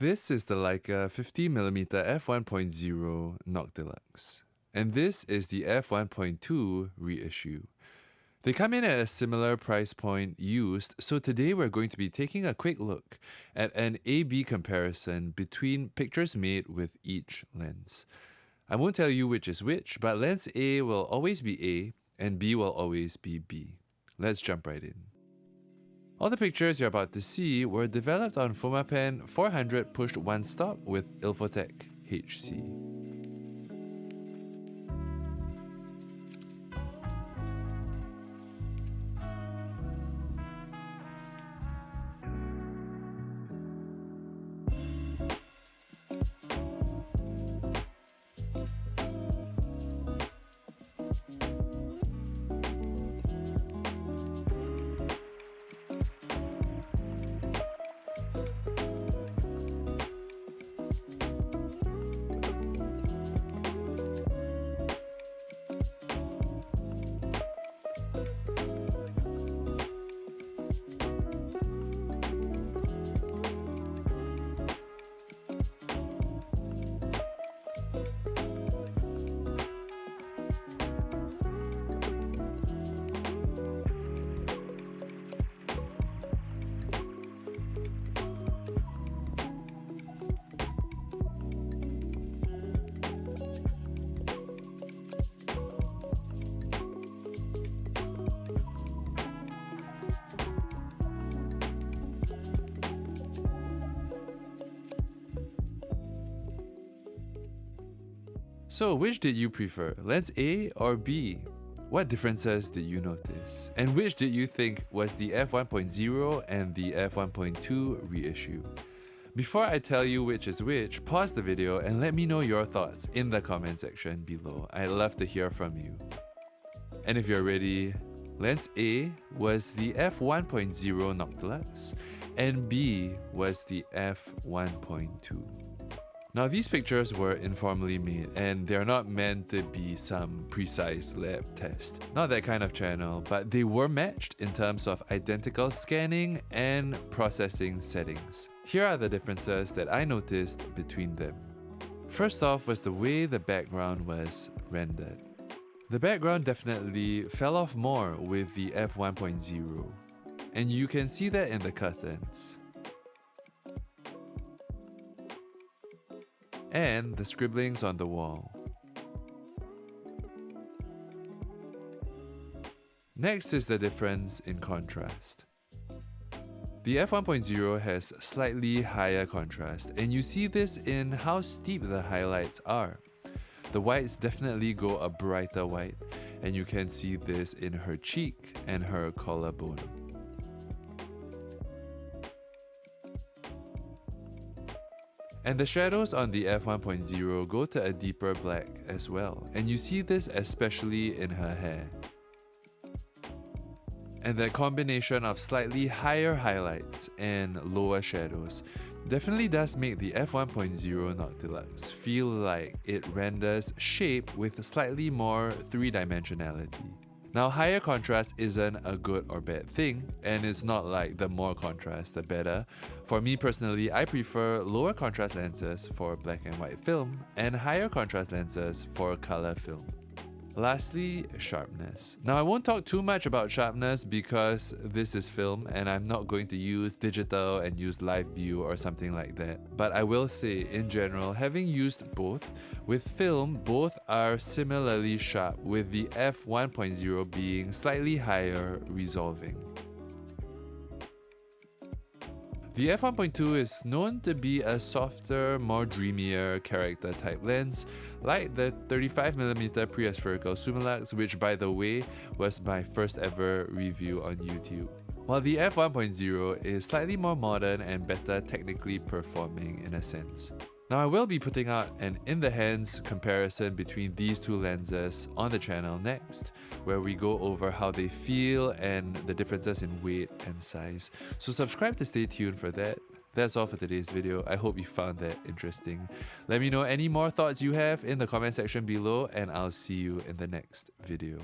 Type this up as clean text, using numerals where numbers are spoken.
This is the Leica 50mm F1.0 Noctilux, and this is the F1.2 Reissue. They come in at a similar price point used, so today we're going to be taking a quick look at an A-B comparison between pictures made with each lens. I won't tell you which is which, but lens A will always be A and B will always be B. Let's jump right in. All the pictures you're about to see were developed on Fomapan 400 pushed one-stop with Ilfotec HC. So, which did you prefer, lens A or B? What differences did you notice? And which did you think was the F1.0 and the F1.2 reissue? Before I tell you which is which, pause the video and let me know your thoughts in the comment section below. I'd love to hear from you. And if you're ready, lens A was the F1.0 Noctilux and B was the F1.2. Now these pictures were informally made and they're not meant to be some precise lab test. Not that kind of channel, but they were matched in terms of identical scanning and processing settings. Here are the differences that I noticed between them. First off was the way the background was rendered. The background definitely fell off more with the F1.0, and you can see that in the curtains. And the scribblings on the wall. Next is the difference in contrast. The F1.0 has slightly higher contrast, and you see this in how steep the highlights are. The whites definitely go a brighter white, and you can see this in her cheek and her collarbone. And the shadows on the F1.0 go to a deeper black as well, and you see this especially in her hair. And that combination of slightly higher highlights and lower shadows definitely does make the F1.0 Noctilux feel like it renders shape with slightly more three-dimensionality. Now, higher contrast isn't a good or bad thing, and it's not like the more contrast, the better. For me personally, I prefer lower contrast lenses for black and white film, and higher contrast lenses for color film. Lastly, sharpness. Now, I won't talk too much about sharpness because this is film and I'm not going to use digital and use live view or something like that. But I will say, in general, having used both, with film, both are similarly sharp, with the F1.0 being slightly higher resolving. The F1.2 is known to be a softer, more dreamier character type lens, like the 35mm pre-aspherical Summilux, which by the way was my first ever review on YouTube. While the F1.0 is slightly more modern and better technically performing in a sense. Now I will be putting out an in-the-hands comparison between these two lenses on the channel next, where we go over how they feel and the differences in weight and size. So subscribe to stay tuned for that. That's all for today's video. I hope you found that interesting. Let me know any more thoughts you have in the comment section below, and I'll see you in the next video.